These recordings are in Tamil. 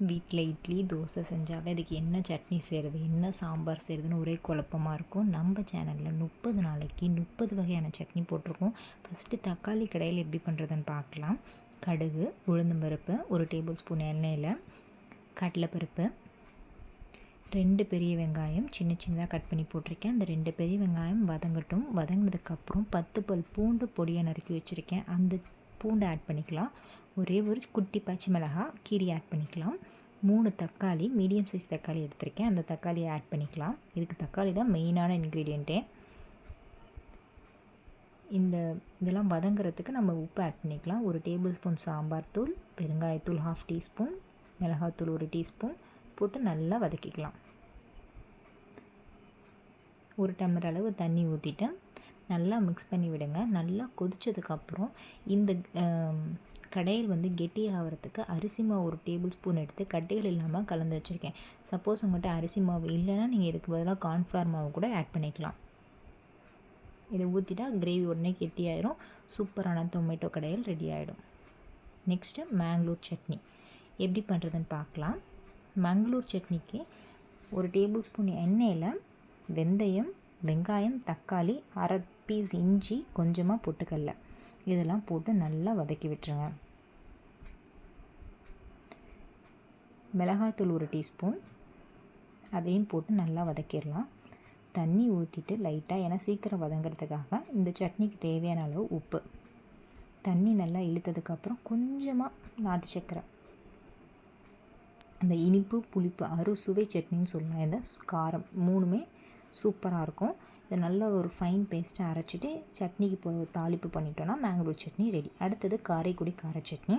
வீட்டில் இட்லி தோசை செஞ்சாவே அதுக்கு என்ன சட்னி செய்கிறது என்ன சாம்பார் செய்கிறதுன்னு ஒரே குழப்பமாக இருக்கும். நம்ம சேனலில் 30 நாளைக்கு 30 வகையான சட்னி போட்டிருக்கோம். ஃபஸ்ட்டு தக்காளி கடையில் எப்படி பண்ணுறதுன்னு பார்க்கலாம். கடுகு, உளுந்தம்பருப்பு, 1 டேபிள் ஸ்பூன் எண்ணெயில் கடலைப்பருப்பு, 2 பெரிய வெங்காயம் சின்ன சின்னதாக கட் பண்ணி போட்டிருக்கேன். அந்த 2 பெரிய வெங்காயம் வதங்கட்டும். வதங்கினதுக்கப்புறம் 10 பல் பூண்டு பொடியாக நறுக்கி வச்சுருக்கேன். அந்த பூண்டை ஆட் பண்ணிக்கலாம். ஒரே ஒரு குட்டி பச்சை மிளகாய் கீரி ஆட் பண்ணிக்கலாம். 3 தக்காளி மீடியம் சைஸ் தக்காளி எடுத்திருக்கேன். அந்த தக்காளியை ஆட் பண்ணிக்கலாம். இதுக்கு தக்காளி தான் மெயினான இன்க்ரீடியண்ட்டே. இதெல்லாம் வதங்குறதுக்கு நம்ம உப்பு ஆட் பண்ணிக்கலாம். 1 டேபிள் ஸ்பூன் சாம்பார் தூள், பெருங்காயத்தூள் 1/2 டீஸ்பூன், மிளகாத்தூள் 1 டீஸ்பூன் போட்டு நல்லா வதக்கிக்கலாம். 1 டம்ளர் அளவு தண்ணி ஊற்றிட்டு நல்லா மிக்ஸ் பண்ணி விடுங்க. நல்லா கொதித்ததுக்கப்புறம் இந்த கடையில் கெட்டி ஆகிறதுக்கு அரிசி மாவு 1 டேபிள் ஸ்பூன் எடுத்து கட்டிகள் இல்லாமல் கலந்து வச்சுருக்கேன். சப்போஸ் உங்கள்கிட்ட அரிசி மாவு இல்லைன்னா நீங்கள் இதுக்கு பதிலாக கார்ன்ஃப்ளவர் மாவு கூட ஆட் பண்ணிக்கலாம். இதை ஊற்றிட்டா கிரேவி உடனே கெட்டியாயிரும். சூப்பரான டொமேட்டோ கடையில் ரெடி ஆகிடும். நெக்ஸ்ட்டு மேங்களூர் சட்னி எப்படி பண்ணுறதுன்னு பார்க்கலாம். மேங்களூர் சட்னிக்கு 1 டேபிள் ஸ்பூன் எண்ணெயில் வெந்தயம், வெங்காயம், தக்காளி, 1/2 பீஸ் இஞ்சி, கொஞ்சமாக பொட்டுக்கடலை இதெல்லாம் போட்டு நல்லா வதக்கி விட்டுருங்க. மிளகாய்த்தூள் 1 டீஸ்பூன் அதையும் போட்டு நல்லா வதக்கிடலாம். தண்ணி ஊற்றிட்டு லைட்டாக, ஏன்னா சீக்கிரம் வதங்கிறதுக்காக இந்த சட்னிக்கு தேவையான அளவு உப்பு. தண்ணி நல்லா இழுத்ததுக்கப்புறம் கொஞ்சமாக நாட்டு சர்க்கரை. அந்த இனிப்பு புளிப்பு அறுசுவை சட்னின்னு சொல்லலாம். இந்த காரம் 3மே சூப்பராக இருக்கும். இதை நல்லா ஒரு ஃபைன் பேஸ்ட்டாக அரைச்சிட்டு சட்னிக்கு தாளிப்பு பண்ணிட்டோன்னா மேங்களூர் சட்னி ரெடி. அடுத்தது காரைக்குடி கார சட்னி.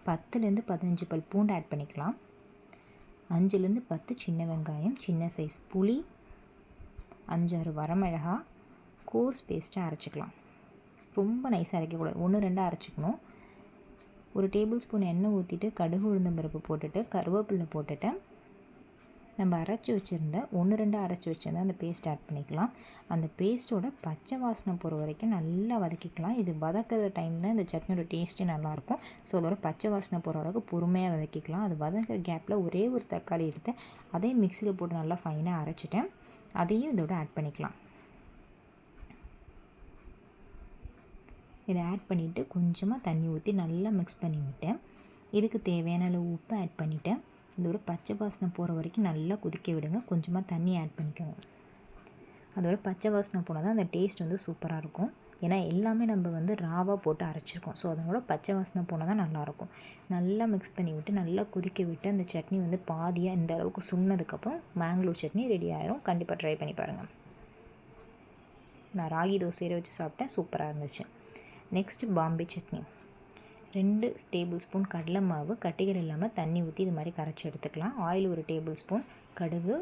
10லேருந்து 15 பல் பூண்டு ஆட் பண்ணிக்கலாம். 5லேருந்து 10 சின்ன வெங்காயம், சின்ன சைஸ் புளி, 5-6 வரமிளகா கோர்ஸ் பேஸ்ட்டாக அரைச்சிக்கலாம். ரொம்ப நைஸாக அரைக்கக்கூடாது, 1-2 அரைச்சிக்கணும். 1 டேபிள் ஸ்பூன் எண்ணெய் ஊற்றிட்டு கடுகு உளுந்தம்பருப்பு போட்டுட்டு கருவேப்பிலை போட்டுட்டு நம்ம அரைச்சி வச்சுருந்த 1-2 அரைச்சி வச்சுருந்த அந்த பேஸ்ட் ஆட் பண்ணிக்கலாம். அந்த பேஸ்ட்டோட பச்சை வாசனை போகிற வரைக்கும் நல்லா வதக்கிக்கலாம். இது வதக்கிற டைம் தான் இந்த சட்னியோட டேஸ்ட்டே நல்லாயிருக்கும். ஸோ அதோட பச்சை வாசனை போகிற அளவுக்கு பொறுமையாக வதக்கிக்கலாம். அது வதக்கிற கேப்பில் ஒரே ஒரு தக்காளி எடுத்து அதையும் மிக்சியில் போட்டு நல்லா ஃபைனாக அரைச்சிட்டேன். அதையும் இதோட ஆட் பண்ணிக்கலாம். இதை ஆட் பண்ணிவிட்டு கொஞ்சமாக தண்ணி ஊற்றி நல்லா மிக்ஸ் பண்ணி விட்டேன். இதுக்கு தேவையான அளவு உப்பு ஆட் பண்ணிவிட்டேன். இதோட பச்சை வாசனை போகிற வரைக்கும் நல்லா கொதிக்க விடுங்க. கொஞ்சமாக தண்ணி ஆட் பண்ணிக்கோங்க. அதோட பச்சை வாசனை போனால் தான் அந்த டேஸ்ட் சூப்பராக இருக்கும். ஏன்னா எல்லாமே நம்ம ராவாக போட்டு அரைச்சிருக்கோம். ஸோ அதோட பச்சை வாசனை போனால் தான் நல்லாயிருக்கும். நல்லா மிக்ஸ் பண்ணி விட்டு நல்லா கொதிக்க விட்டு அந்த சட்னி பாதியாக இந்த அளவுக்கு சுண்ணதுக்கப்புறம் மேங்களூர் சட்னி ரெடி ஆயிரும். கண்டிப்பாக ட்ரை பண்ணி பாருங்கள். நான் ராகி தோசையை வச்சு சாப்பிட்டேன், சூப்பராக இருந்துச்சு. Next Bombay chutney. 2 table spoon கடலை மாவு கட்டிகள் இல்லாமல் தண்ணி ஊற்றி இது மாதிரி கரைச்சி எடுத்துக்கலாம். ஆயில் 1 டேபிள் ஸ்பூன், கடுகு,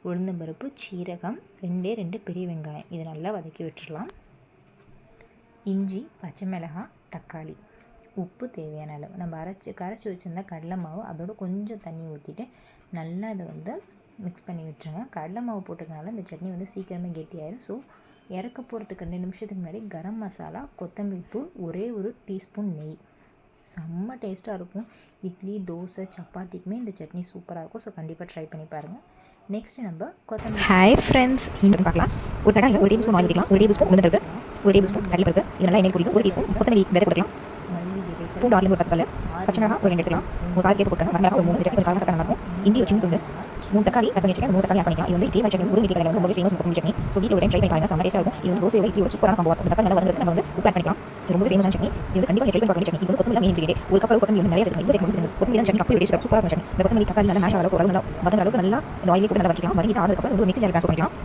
உளுந்தம்பருப்பு, சீரகம், 2 பெரிய வெங்காயம் இதை நல்லா வதக்கி விட்டுடலாம். இஞ்சி, பச்சை மிளகாய், தக்காளி, உப்பு தேவையான அளவு. நம்ம கரைச்சி வச்சுருந்தா கடலை மாவு அதோட கொஞ்சம் தண்ணி ஊற்றிட்டு நல்லா இதை மிக்ஸ் பண்ணி விட்டுருங்க. கடலை மாவு போட்டதுனால இந்த சட்னி சீக்கிரமே கெட்டியாயிடும். ஸோ இறக்க போகிறதுக்கு 2 நிமிஷத்துக்கு முன்னாடி கரம் மசாலா, கொத்தமல்லி தூள், ஒரே 1 டீஸ்பூன் நெய். செம்ம டேஸ்ட்டாக இருக்கும். இட்லி, தோசை, சப்பாத்திக்குமே இந்த சட்னி சூப்பராக இருக்கும். ஸோ கண்டிப்பாக ட்ரை பண்ணி பாருங்கள். நெக்ஸ்ட்டு நம்ம கொத்தமல்லி. ஹாய் ஃப்ரெண்ட்ஸ், இங்கே பார்க்கலாம். ஒரு கடாயில் 1 டேபிள் ஸ்பூன் ஆயில் ஊற்றிக்கலாம். 1 டேபிள் ஸ்பூன் உளுந்தம்பருப்பு, 1 டேபிள் ஸ்பூன் கடலைப்பருப்பு இதெல்லாம் எண்ணெய் பொரிக்கும். 1 டீஸ்பூன் கொத்தமல்லி விதை போட்டுக்கலாம். பூண்டு 6 ஒரு 10 பல், பச்சை மிளகாய் ஒரு 2 எடுத்துக்கலாம். ஒரு கால் கேப்பு போட்டுங்க. வரமிளகாய் ஒரு 3, கொஞ்சம் காரம் சக்கரை நல்லாயிருக்கும். இஞ்சி ஒரு சின்ன துண்டு, 3 தக்காளி கட் பண்ணி வச்சுருக்கேன். 3 தக்காளி ஆட் பண்ணிக்கலாம். இது இதே சட்னி முருங்கை கடையில் ரொம்பவே ஃபேமஸ் கொத்தமல்லி சட்னி. ஸோ வீட்டில் ஒரு டைம் ட்ரை பண்ணி பாருங்க. செம்ம டேஸ்ட்டாக இருக்கும். இது தோசையோட இட்லியோட சூப்பரான காம்போ. இந்த தக்காளி நல்லா வதங்கிறதுக்கு நம்ம உப்பு ஆட் பண்ணிக்கலாம். இது ரொம்ப ஃபேமஸான சட்னி. இது கண்டிப்பாக ட்ரை பண்ணி பார்க்க சட்னி. இது கொத்தமல்லி மெயின் இன்கிரிடியன்ட். ஒரு கப் கொத்தமல்லி நிறைய சேர்த்து கொத்தமல்லி தான் சட்னி கப்பி டேஸ்ட் சூப்பராக இருக்கும். இந்த கொத்தமல்லி தக்காளி நல்லா மேஷ் ஆக நல்லா வதங்கிற அளவுக்கு நல்லா இந்த ஆயிலே போட்டு நல்லா வதக்கிக்கலாம். வதக்கிட்டு ஆனதுக்கப்புறம் மிக்ஸி ஜாரில் ட்ரான்ஸ்ஃபர் பண்ணிக்கலாம்.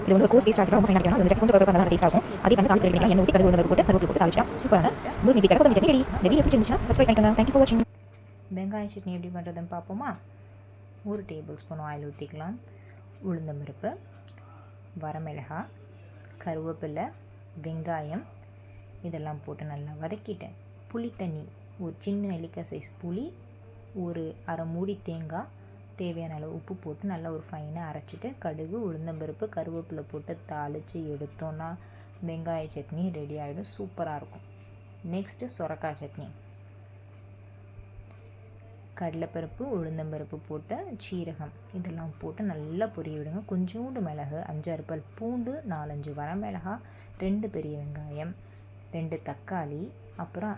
இது கோஸ் பேஸ்ட் ஆகிட்டு ரொம்ப ஃபைனாக இருக்கும். இந்த கொஞ்சம் நல்லா டேஸ்ட் ஆகும். அதே பண்ணி தாளிப்பு பண்ணிக்கலாம். எண்ணெய் ஊற்றி கடுகு உளுந்தம்பருப்பு போட்டு கருவேப்பிலை போட்டு தாளிச்சா சூப்பரான முருங்கை கொத்தமல்லி சட்னி ரெடி. இந்த வீடியோ பிடிச்சிருந்துச்சுன்னா சப்ஸ்கிரைப் பண்ணிக்கோங்க. தேங்க்யூ ஃபார் வாட்சிங். வெங்காய சட்னி எப்படி பண்ணுறதுன்னு பார்ப்போமா. 1 டேபிள் ஸ்பூன் ஆயில் ஊற்றிக்கலாம். உளுந்தம்பருப்பு, வரமிளகாய், கருவேப்பிலை, வெங்காயம் இதெல்லாம் போட்டு நல்லா வதக்கிட்டேன். புளி தண்ணி, ஒரு சின்ன நெல்லிக்காய் சைஸ் புளி, ஒரு அரை மூடி தேங்காய், தேவையான அளவு உப்பு போட்டு நல்லா ஒரு ஃபைனாக அரைச்சிட்டு கடுகு, உளுந்தம்பருப்பு, கருவேப்பிலை போட்டு தாளித்து எடுத்தோன்னா வெங்காய சட்னி ரெடி ஆகிடும். சூப்பராக இருக்கும். நெக்ஸ்ட்டு சொரக்காய் சட்னி. கடலைப்பருப்பு, உளுந்தம்பருப்பு போட்ட சீரகம் இதெல்லாம் போட்டு நல்லா பொரிய விடுங்க. கொஞ்சோண்டு மிளகு, 5-6 பல் பூண்டு, 4-5 வரமிளகா, 2 பெரிய வெங்காயம், 2 தக்காளி, அப்புறம்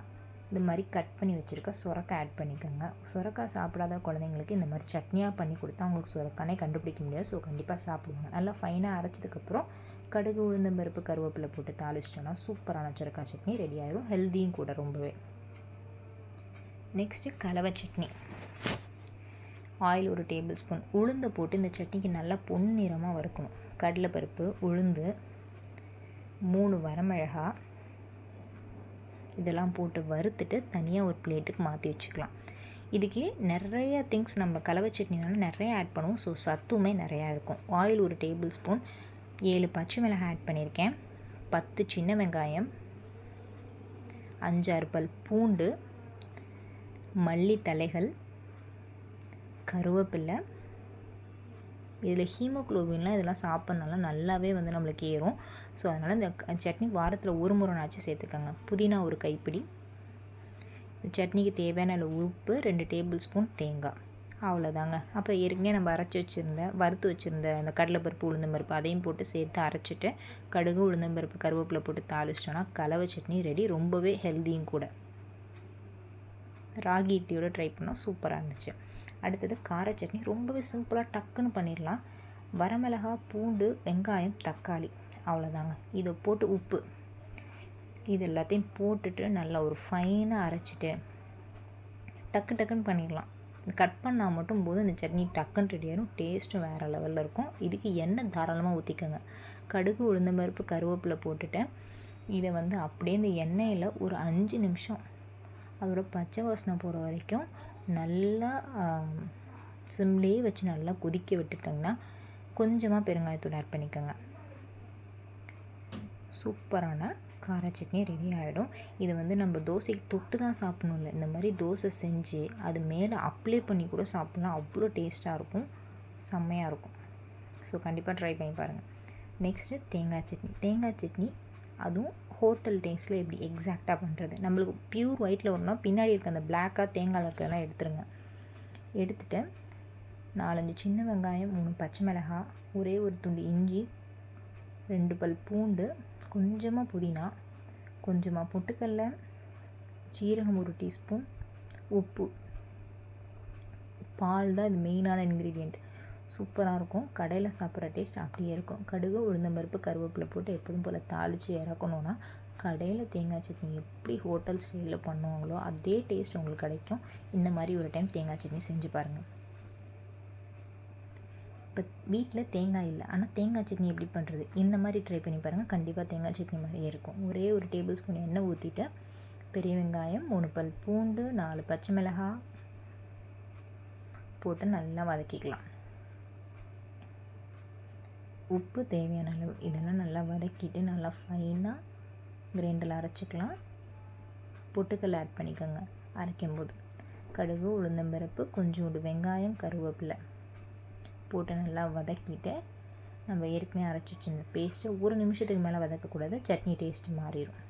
இந்த மாதிரி கட் பண்ணி வச்சுருக்க சுரக்காய் ஆட் பண்ணிக்கோங்க. சுரக்காய் சாப்பிடாத குழந்தைங்களுக்கு இந்த மாதிரி சட்னியாக பண்ணி கொடுத்தா அவங்களுக்கு சுரக்கானே கண்டுபிடிக்க முடியாது. ஸோ கண்டிப்பாக சாப்பிடுவாங்க. நல்லா ஃபைனாக அரைச்சதுக்கப்புறம் கடுகு, உளுந்தம்பருப்பு, கருவேப்பிலை போட்டு தாளிச்சிட்டோன்னா சூப்பரான சுரக்காய் சட்னி ரெடி ஆயிடும். ஹெல்த்தியும் கூட ரொம்பவே. நெக்ஸ்ட்டு கலவை சட்னி. Oil 1 table spoon. உளுந்தை போட்டு இந்த சட்னிக்கு நல்லா பொன்னிறமாக வறுக்கணும். கடலைப்பருப்பு, உளுந்து, 3 வரமிளகா இதெல்லாம் போட்டு வறுத்துட்டு தனியாக ஒரு பிளேட்டுக்கு மாற்றி வச்சுக்கலாம். இதுக்கு நிறைய திங்ஸ் நம்ம கலவை சட்னினாலும் நிறைய ஆட் பண்ணுவோம். ஸோ சத்துமே நிறையா இருக்கும். Oil 1 table spoon. 7 பச்சை மிளகாய் ஆட் பண்ணியிருக்கேன். 10 சின்ன வெங்காயம், 5-6 பல் பூண்டு, மல்லித்தலைகள், கருவேப்பிலை. இதில் ஹீமோக்ளோபின்லாம் இதெல்லாம் சாப்பிட்றதுனால நல்லாவே வந்து நம்மளுக்கு ஏறும். ஸோ அதனால் இந்த சட்னி வாரத்தில் ஒரு முறைனாச்சும் சேர்த்துக்கோங்க. புதினா 1 கைப்பிடி. சட்னிக்கு தேவையான அளவு உப்பு, 2 டேபிள் ஸ்பூன் தேங்காய். அவ்வளோதாங்க. அப்புறம் ஏற்கனவே நம்ம வறுத்து வச்சுருந்த அந்த கடலைப்பருப்பு, உளுந்தம்பருப்பு அதையும் போட்டு சேர்த்து அரைச்சிட்டு கடுகு, உளுந்தம்பருப்பு, கருவேப்பிலை போட்டு தாளிச்சிட்டோன்னா கலவை சட்னி ரெடி. ரொம்பவே ஹெல்த்தியும் கூட. ராகி இட்லியோட ட்ரை பண்ணால் சூப்பராக இருந்துச்சு. அடுத்தது கார சட்னி. ரொம்பவே சிம்பிளாக டக்குன்னு பண்ணிடலாம். வரமிளகா, பூண்டு, வெங்காயம், தக்காளி அவ்வளோதாங்க. இதை போட்டு உப்பு இது எல்லாத்தையும் போட்டுட்டு நல்லா ஒரு ஃபைனாக அரைச்சிட்டு டக்குன்னு பண்ணிடலாம். கட் பண்ணால் மட்டும் போது இந்த சட்னி டக்குன்னு ரெடி ஆகிடும். டேஸ்ட்டும் வேறு லெவலில் இருக்கும். இதுக்கு எண்ணெய் தாராளமாக ஊற்றிக்கோங்க. கடுகு, உளுந்தம்பருப்பு, கருவேப்பிலை போட்டுட்டேன். இதை வந்து அப்படியே இந்த எண்ணெயில் ஒரு 5 நிமிஷம் அதோட பச்சை வாசனை போகிற வரைக்கும் நல்லா சிம்லேயே வச்சு நல்லா கொதிக்க விட்டுட்டோங்கன்னா கொஞ்சமாக பெருங்காயத்தூள் ஆட் பண்ணிக்கோங்க. சூப்பரான கார சட்னி ரெடி ஆகிடும். இது வந்து நம்ம தோசைக்கு தொட்டு தான் சாப்பிடணும் இல்லை, இந்த மாதிரி தோசை செஞ்சு அது மேலே அப்ளை பண்ணி கூட சாப்பிட்லாம். அவ்வளோ டேஸ்ட்டாக இருக்கும், செம்மையாக இருக்கும். ஸோ கண்டிப்பாக ட்ரை பண்ணி பாருங்கள். நெக்ஸ்ட்டு தேங்காய் சட்னி. தேங்காய் சட்னி அதுவும் ஹோட்டல் டேஸ்ட்டில் எப்படி எக்ஸாக்டாக பண்ணுறது. நம்மளுக்கு ப்யூர் ஒயிட்டில் வரணும்னா பின்னாடி இருக்க அந்த பிளாக்காக தேங்காயில் இருக்கிறதெல்லாம் எடுத்துருங்க. எடுத்துகிட்டு 4-5 சின்ன வெங்காயம், 3 பச்சை மிளகாய், ஒரே ஒரு துண்டு இஞ்சி, 2 பல் பூண்டு, கொஞ்சமாக புதினா, கொஞ்சமாக பொட்டுக்கடல, சீரகம் 1 டீஸ்பூன், உப்பு, பால் தான் இது மெயினான இன்க்ரீடியண்ட். சூப்பராக இருக்கும். கடையில் சாப்பிட்ற டேஸ்ட் அப்படியே இருக்கும். கடுகு, உளுந்தம்பருப்பு, கருவேப்பிலை போட்டு எப்போதும் போல் தாளித்து இறக்கணுன்னா கடையில் தேங்காய் சட்னி எப்படி ஹோட்டல் ஸ்டைலில் பண்ணுவாங்களோ அதே டேஸ்ட் உங்களுக்கு கிடைக்கும். இந்த மாதிரி ஒரு டைம் தேங்காய் சட்னி செஞ்சு பாருங்கள். இப்போ வீட்டில் தேங்காய் இல்லை, ஆனால் தேங்காய் சட்னி எப்படி பண்ணுறது, இந்த மாதிரி ட்ரை பண்ணி பாருங்கள். கண்டிப்பாக தேங்காய் சட்னி மாதிரியே இருக்கும். ஒரே ஒரு டேபிள் ஸ்பூன் எண்ணெய் ஊற்றிட்டு பெரிய வெங்காயம், 3 பல் பூண்டு, 4 பச்சை மிளகாய் போட்டு நல்லா வதக்கிக்கலாம். உப்பு தேவையான அளவு இதெல்லாம் நல்லா வதக்கிட்டு நல்லா ஃபைனாக கிரைண்டரில் அரைச்சிக்கலாம். பொட்டுக்கல் ஆட் பண்ணிக்கோங்க அரைக்கும்போது. கடுகு, உளுந்தம்பருப்பு, கொஞ்சோண்டு வெங்காயம், கருவேப்பிலை போட்டு நல்லா வதக்கிட்டு நம்ம ஏற்கனவே அரைச்சி வச்சிருந்த பேஸ்ட்டை 1 நிமிஷத்துக்கு மேலே வதக்கக்கூடாது, சட்னி டேஸ்ட்டு மாறிடும்.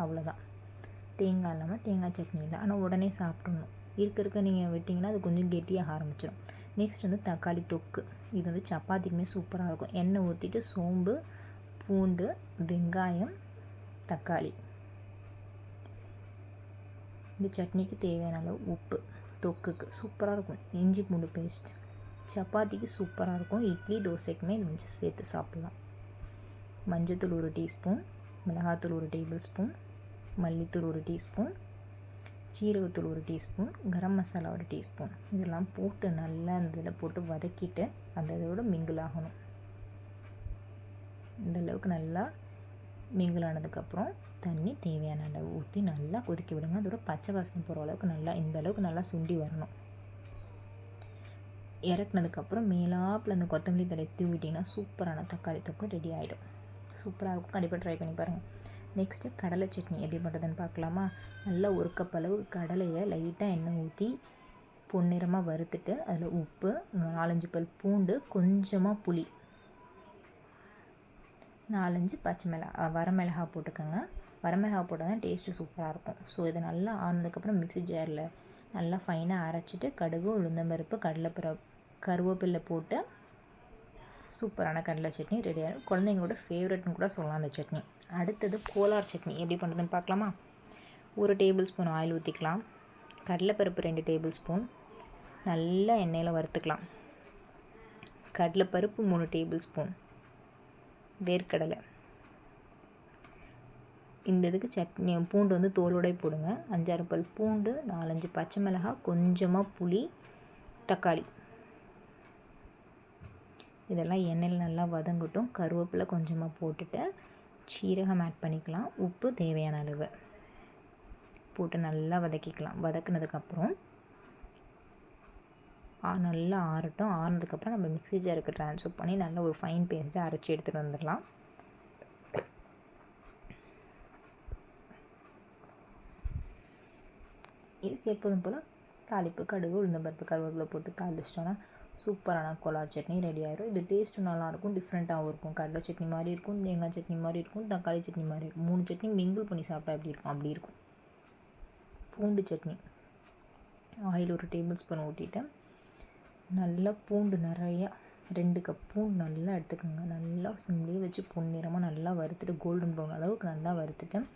அவ்வளோதான். தேங்காய் இல்லாமல் தேங்காய் சட்னி இல்லை, ஆனால் உடனே சாப்பிடணும். இருக்க நீங்கள் விட்டிங்கன்னா அது கொஞ்சம் கெட்டியாக ஆரம்பிச்சிடும். நெக்ஸ்ட் வந்து தக்காளி தொக்கு. இது வந்து சப்பாத்திக்குமே சூப்பராக இருக்கும். எண்ணெய் ஊற்றிட்டு சோம்பு, பூண்டு, வெங்காயம், தக்காளி, இந்த சட்னிக்கு தேவையான அளவு உப்பு, தொக்குக்கு சூப்பராக இருக்கும். இஞ்சி பூண்டு பேஸ்ட் சப்பாத்திக்கு சூப்பராக இருக்கும். இட்லி தோசைக்குமே இது வச்சு சேர்த்து சாப்பிட்லாம். மஞ்சத்தூள் 1 டீஸ்பூன், மிளகாத்தூள் 1 டேபிள் ஸ்பூன், மல்லித்தூள் 1 டீஸ்பூன், சீரகத்தூள் 1 டீஸ்பூன், கரம் மசாலா 1 டீஸ்பூன் இதெல்லாம் போட்டு நல்லா அந்த இதில் போட்டு வதக்கிட்டு அந்த இதோட மிங்கிள் ஆகணும். இந்த அளவுக்கு நல்லா மிங்கிள் ஆனதுக்கப்புறம் தண்ணி தேவையான அளவு ஊற்றி நல்லா கொதிக்க விடுங்க. அதோட பச்சை வாசனை போகிற அளவுக்கு நல்லா இந்த அளவுக்கு நல்லா சுண்டி வரணும். இறக்குனதுக்கப்புறம் மேலாப்பில் அந்த கொத்தமல்லி தழை தூவிட்டிங்கன்னா சூப்பரான தக்காளி தொக்கு ரெடி ஆகிடும். சூப்பராக இருக்கும். கண்டிப்பாக ட்ரை பண்ணி பாருங்கள். நெக்ஸ்ட்டு கடலை சட்னி எப்படி பண்ணுறதுன்னு பார்க்கலாமா. நல்லா 1 கப் அளவு கடலையை லைட்டாக எண்ணெய் ஊற்றி பொன்னிறமாக வறுத்துட்டு அதில் உப்பு, 4-5 பல் பூண்டு, கொஞ்சமாக புளி, 4-5 பச்சை வரமிளகாய் போட்டுக்கோங்க. வரமிளகாய் போட்டால் தான் டேஸ்ட்டு சூப்பராக இருக்கும். ஸோ இதை நல்லா ஆனதுக்கப்புறம் மிக்ஸி ஜாரில் நல்லா ஃபைனாக அரைச்சிட்டு கடுகு உளுந்தம்பருப்பு கருவேப்பிலை போட்டு சூப்பரான கடலை சட்னி ரெடி ஆகிடும். குழந்தைங்களோட ஃபேவரட்னு கூட சொல்லலாம் அந்த சட்னி. அடுத்தது கோலார் சட்னி எப்படி பண்ணுறதுன்னு பார்க்கலாமா? 1 டேபிள் ஸ்பூன் ஆயில் ஊற்றிக்கலாம். கடலைப்பருப்பு 2 டேபிள் ஸ்பூன் நல்லா எண்ணெயில் வறுத்துக்கலாம். கடலைப்பருப்பு 3 டேபிள் ஸ்பூன், வேர்க்கடலை. இந்த இதுக்கு சட்னி பூண்டு வந்து தோலோட போடுங்க. 5-6 பல் பூண்டு, 4-5 பச்சை மிளகாய், கொஞ்சமாக புளி, தக்காளி. இதெல்லாம் எண்ணெயில் நல்லா வதங்கட்டும். கருவேப்பிலை கொஞ்சமாக போட்டுட்டு சீரகம் ஆட் பண்ணிக்கலாம். உப்பு தேவையான அளவு போட்டு நல்லா வதக்கிக்கலாம். வதக்குனதுக்கப்புறம் நல்லா ஆறட்டும். ஆறுனதுக்கப்புறம் நம்ம மிக்ஸி ஜாருக்கு ட்ரான்ஸ்ஃபர் பண்ணி நல்லா ஒரு ஃபைன் பேஸ்ட்டாக அரைச்சி எடுத்துகிட்டு வந்துடலாம். இதுக்கு எப்போதும் போல் தாளிப்பு கடுகு உளுந்தம்பருப்பு கருவேப்பிலை போட்டு தாளிச்சிட்டோன்னா சூப்பரான கோலார் சட்னி ரெடி ஆயிடும். இது டேஸ்ட்டும் நல்லாயிருக்கும், டிஃப்ரெண்ட்டாகவும் இருக்கும். கடலை சட்னி மாதிரி இருக்கும், தேங்காய் சட்னி மாதிரி இருக்கும், தக்காளி சட்னி மாதிரி இருக்கும். 3 சட்னி மிங்கிள் பண்ணி சாப்பிட்டா எப்படி இருக்கும் அப்படி இருக்கும். பூண்டு சட்னி ஆயில் 1 டேபிள் ஸ்பூன் ஊற்றிட்டேன். நல்லா பூண்டு நிறையா 2 கப் பூண்டு நல்லா எடுத்துக்கோங்க. நல்லா சிம்லேயே வச்சு பொன்னிறமாக நல்லா வறுத்துட்டு கோல்டன் ப்ரௌன் அளவுக்கு நல்லா வறுத்துட்டேன்.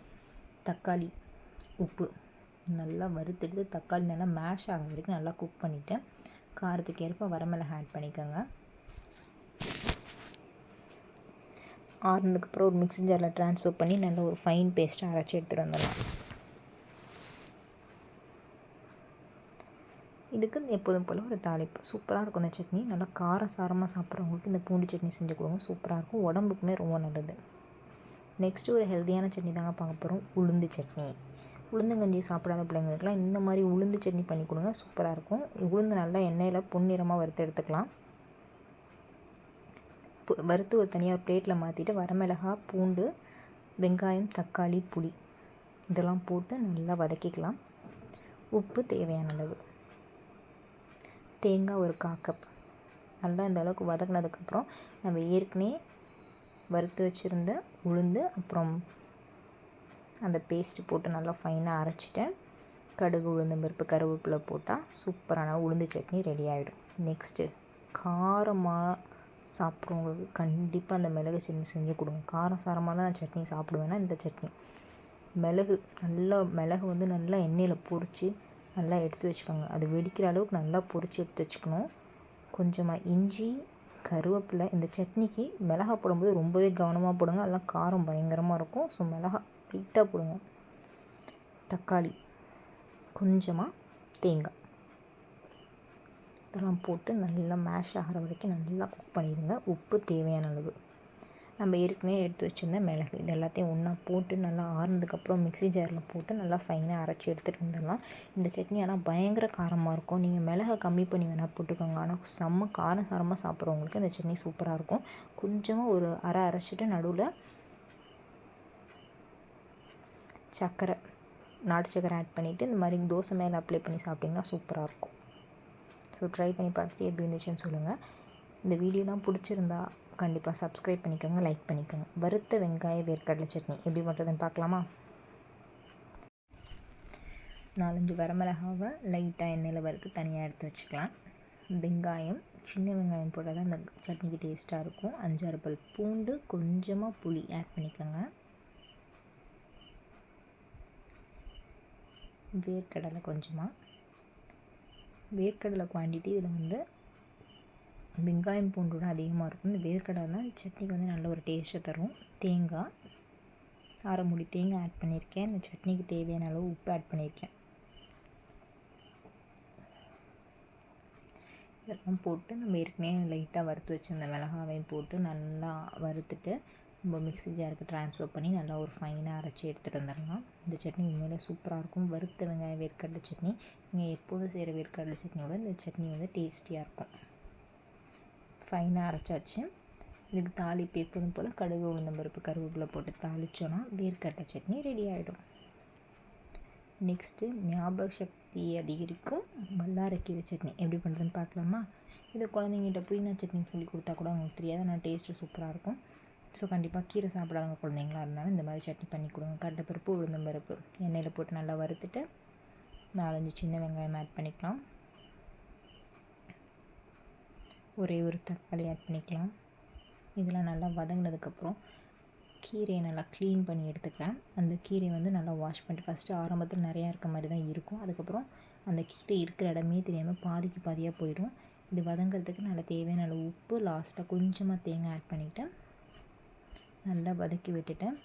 தக்காளி, உப்பு நல்லா வறுத்துட்டு தக்காளி நல்லா மேஷ் ஆகிற வரைக்கும் நல்லா குக் பண்ணிவிட்டேன். காரத்துக்கு ஏற்ப வரமிளகாய் ஆட் பண்ணிக்கோங்க. ஆறுனதுக்கப்புறம் ஒரு மிக்ஸி ஜாரில் ட்ரான்ஸ்ஃபர் பண்ணி நல்லா ஒரு ஃபைன் பேஸ்ட்டாக அரைச்சி எடுத்துகிட்டு வந்துடலாம். இதுக்கு எப்போதும் போல் ஒரு தாளிப்பு சூப்பராக இருக்கும். இந்த சட்னி நல்லா காரசாரமாக சாப்பிட்றவங்களுக்கு இந்த பூண்டு சட்னி செஞ்சு கொடுங்க, சூப்பராக இருக்கும். உடம்புக்குமே ரொம்ப நல்லது. நெக்ஸ்ட்டு ஒரு ஹெல்த்தியான சட்னி தாங்க பார்க்க போகிறோம், உளுந்து சட்னி. உளுந்தங்கஞ்சி சாப்பிடாத பிள்ளைங்களுக்குலாம் இந்த மாதிரி உளுந்து சட்னி பண்ணி கொடுங்க, சூப்பராக இருக்கும். உளுந்து நல்லா எண்ணெயில் பொன்னிறமாக வறுத்து எடுத்துக்கலாம். வறுத்து ஒரு தனியாக பிளேட்டில் மாற்றிட்டு வரமிளகாய், பூண்டு, வெங்காயம், தக்காளி, புளி இதெல்லாம் போட்டு நல்லா வதக்கிக்கலாம். உப்பு தேவையான அளவு, தேங்காய் ஒரு 1/4 கப். நல்லா இந்த அளவுக்கு வதக்கினதுக்கப்புறம் நம்ம ஏற்கனவே வறுத்து வச்சுருந்த உளுந்து அப்புறம் அந்த பேஸ்ட்டு போட்டு நல்லா ஃபைனாக அரைச்சிட்டேன். கடுகு உளுந்தம்பருப்பு கருவேப்பிலை போட்டால் சூப்பரான உளுந்து சட்னி ரெடி ஆகிடும். நெக்ஸ்ட்டு காரமாக சாப்பிட்றவங்களுக்கு கண்டிப்பாக அந்த மிளகு சட்னி செஞ்சு கொடுங்க. காரம் சாரமாக தான் நான் சட்னி சாப்பிடுவேன்னா இந்த சட்னி மிளகு வந்து நல்லா எண்ணெயில் பொரித்து நல்லா எடுத்து வச்சுக்கோங்க. அது வெடிக்கிற அளவுக்கு நல்லா பொரித்து எடுத்து வச்சுக்கணும். கொஞ்சமாக இஞ்சி, கருவேப்பிலை. இந்த சட்னிக்கு மிளகாய் போடும்போது ரொம்பவே கவனமாக போடுங்க, அதெல்லாம் காரம் பயங்கரமாக இருக்கும். ஸோ மிளகாய் லைட்டாக போடுங்க. தக்காளி, கொஞ்சமாக தேங்காய் இதெல்லாம் போட்டு நல்லா மேஷ் ஆகிற வரைக்கும் நல்லா குக் பண்ணிடுங்க. உப்பு தேவையான அளவு. நம்ம ஏற்கனவே எடுத்து வச்சுருந்த மிளகு இது எல்லாத்தையும் ஒன்றா போட்டு நல்லா ஆறுனதுக்கப்புறம் மிக்ஸி ஜாரில் போட்டு நல்லா ஃபைனாக அரைச்சி எடுத்துகிட்டு வந்துடலாம். இந்த சட்னி ஆனால் பயங்கர காரமாக இருக்கும். நீங்கள் மிளகை கம்மி பண்ணி வேணால் போட்டுக்கோங்க. ஆனால் செம்ம காரம் சாரமாக சாப்பிட்றவங்களுக்கு இந்த சட்னி சூப்பராக இருக்கும். கொஞ்சமாக ஒரு அரைச்சிட்டு நடுவில் சர்க்கரை, நாட்டு சர்க்கரை ஆட் பண்ணிவிட்டு இந்த மாதிரி தோசை மேலே அப்ளை பண்ணி சாப்பிட்டிங்கன்னா சூப்பராக இருக்கும். ஸோ ட்ரை பண்ணி பார்த்துட்டு எப்படி இருந்துச்சுன்னு சொல்லுங்கள். இந்த வீடியோலாம் பிடிச்சிருந்தா கண்டிப்பாக சப்ஸ்கிரைப் பண்ணிக்கோங்க, லைக் பண்ணிக்கோங்க. வறுத்த வெங்காய வேர்க்கடலை சட்னி எப்படி பண்ணுறதுன்னு பார்க்கலாமா? 4-5 வரமிளகாவை லைட்டாக எண்ணெயில் வறுத்து தனியாக எடுத்து வச்சுக்கலாம். வெங்காயம், சின்ன வெங்காயம் போட்டால் தான் இந்த சட்னிக்கு டேஸ்ட்டாக இருக்கும். 5-6 பல் பூண்டு, கொஞ்சமாக புளி ஆட் பண்ணிக்கோங்க. வேர்க்கடலை கொஞ்சமாக. வேர்க்கடலை குவான்டிட்டி இதில் வந்து வெங்காயம் பூண்டோட அதிகமாக இருக்கும். இந்த வேர்க்கடலை தான் சட்னிக்கு வந்து நல்ல ஒரு டேஸ்ட்டை தரும். தேங்காய், 1/2 மூடி தேங்காய் ஆட் பண்ணியிருக்கேன். இந்த சட்னிக்கு தேவையான அளவு உப்பு ஆட் பண்ணியிருக்கேன். இதெல்லாம் போட்டு நம்ம ஏற்கனவே லைட்டாக வறுத்து வச்சுருந்த மிளகாவையும் போட்டு நல்லா வறுத்துட்டு நம்ம மிக்ஸி ஜாருக்கு ட்ரான்ஸ்ஃபர் பண்ணி நல்லா ஒரு ஃபைனாக அரைச்சி எடுத்துகிட்டு வந்துடலாம். இந்த சட்னி உண்மையிலே சூப்பராக இருக்கும். வறுத்த வெங்காய வேர்க்கடலை சட்னி நீங்கள் எப்போதும் செய்கிற வேர்க்கடலை சட்னியோட இந்த சட்னி வந்து டேஸ்டியாக இருக்கும். ஃபைனாக அரைச்சாச்சு. இதுக்கு தாளிப்பு எப்போதும் போல் கடுகு உளுந்தம்பருப்பு கருவேப்பிலை போட்டு தாளித்தோன்னா வேர்க்கடலை சட்னி ரெடி ஆகிடும். நெக்ஸ்ட்டு ஞாபக சக்தியை அதிகரிக்கும் வல்லாரைக்கீரை சட்னி எப்படி பண்ணுறதுன்னு பார்க்கலாமா? இது குழந்தைங்கிட்ட புதினா சட்னி சொல்லி கொடுத்தா கூட அவங்களுக்கு தெரியாது, ஆனால் டேஸ்ட்டு சூப்பராக இருக்கும். ஸோ கண்டிப்பாக கீரை சாப்பிடாதவங்க குழந்தைங்களா இருந்தாலும் இந்த மாதிரி சட்னி பண்ணி கொடுங்க. கடலைப்பருப்பு உளுந்தம்பருப்பு எண்ணெயில் போட்டு நல்லா வறுத்துட்டு 4-5 சின்ன வெங்காயம் ஆட் பண்ணிக்கலாம். ஒரே ஒரு தக்காளி ஆட் பண்ணிக்கலாம். இதெல்லாம் நல்லா வதங்கினதுக்கப்புறம் கீரையை நல்லா க்ளீன் பண்ணி எடுத்துக்கிறேன். அந்த கீரையை வந்து நல்லா வாஷ் பண்ணிட்டு ஃபஸ்ட்டு ஆரம்பத்தில் நிறையா இருக்க மாதிரி தான் இருக்கும். அதுக்கப்புறம் அந்த கீரை இருக்கிற இடமே தெரியாமல் பாதிக்கு பாதியாக போயிடும். இது வதங்கிறதுக்கு நல்லா தேவையான அளவு உப்பு, லாஸ்ட்டில் கொஞ்சமாக தேங்காய் ஆட் பண்ணிவிட்டு நல்லா வதக்கி விட்டுட்டேன்.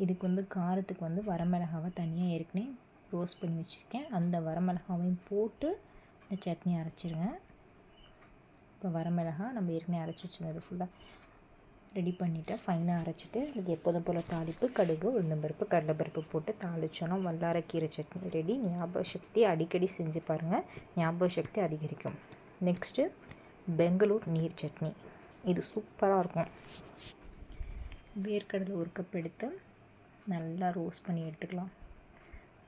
இதுக்கு வந்து காரத்துக்கு வந்து வரமிளகாவை தனியாக ஏற்கனவே ரோஸ்ட் பண்ணி வச்சுருக்கேன். அந்த வரமிளகாவையும் போட்டு இந்த சட்னி அரைச்சிருங்க. இப்போ வரமிளகா நம்ம ஏற்கனவே அரைச்சி வச்சுருந்தது ஃபுல்லாக ரெடி பண்ணிவிட்டு ஃபைனாக அரைச்சிட்டு இதுக்கு எப்போதும் போல் தாளிப்பு, கடுகு, உளுந்தம்பருப்பு, கடலைப்பருப்பு போட்டு தாளிச்சோன்னா வல்லாரக்கீரை சட்னி ரெடி. ஞாபக சக்தி அடிக்கடி செஞ்சு பாருங்கள், ஞாபக சக்தி அதிகரிக்கும். நெக்ஸ்ட்டு பெங்களூர் நீர் சட்னி. இது சூப்பராக இருக்கும். வேர்க்கடலை ஒரு கப் எடுத்து நல்லா ரோஸ்ட் பண்ணி எடுத்துக்கலாம்.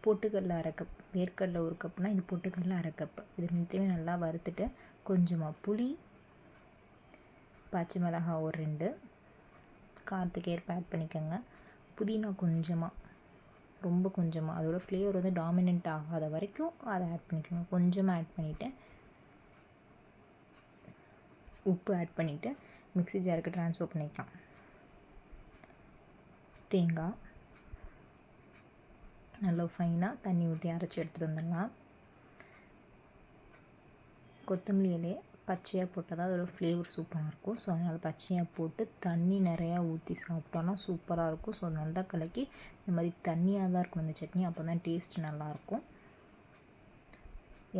பொட்டுக்கடலை அரை கப், வேர்க்கடலை ஒரு கப்னால் இது பொட்டுக்கடலை அரை கப். இது ரெண்டுத்தையுமே நல்லா வறுத்துட்டு கொஞ்சமாக புளி, பச்சை மிளகாய் ஒரு 2, காரத்துக்கு ஏற்ப ஆட் பண்ணிக்கோங்க. புதினா கொஞ்சமாக, ரொம்ப கொஞ்சமாக, அதோட ஃப்ளேவர் வந்து டாமினன்ட் ஆகாத வரைக்கும் அதை ஆட் பண்ணிக்கோங்க. கொஞ்சமாக ஆட் பண்ணிவிட்டு உப்பு ஆட் பண்ணிவிட்டு மிக்ஸி ஜாருக்கு ட்ரான்ஸ்ஃபர் பண்ணிக்கலாம். தேங்காய் நல்லா ஃபைனாக தண்ணி ஊற்றி அரைச்சி எடுத்துகிட்டு வந்துடலாம். கொத்தமல்லி இலையை பச்சையாக போட்டால் தான் அதோடய ஃப்ளேவர் சூப்பராக இருக்கும். ஸோ அதனால் பச்சையாக போட்டு தண்ணி நிறையா ஊற்றி சாப்பிட்டோன்னா சூப்பராக இருக்கும். ஸோ நல்லா கலக்கி இந்த மாதிரி தண்ணியாக தான் இருக்கணும் இந்த சட்னி, அப்போ தான் டேஸ்ட் நல்லாயிருக்கும்.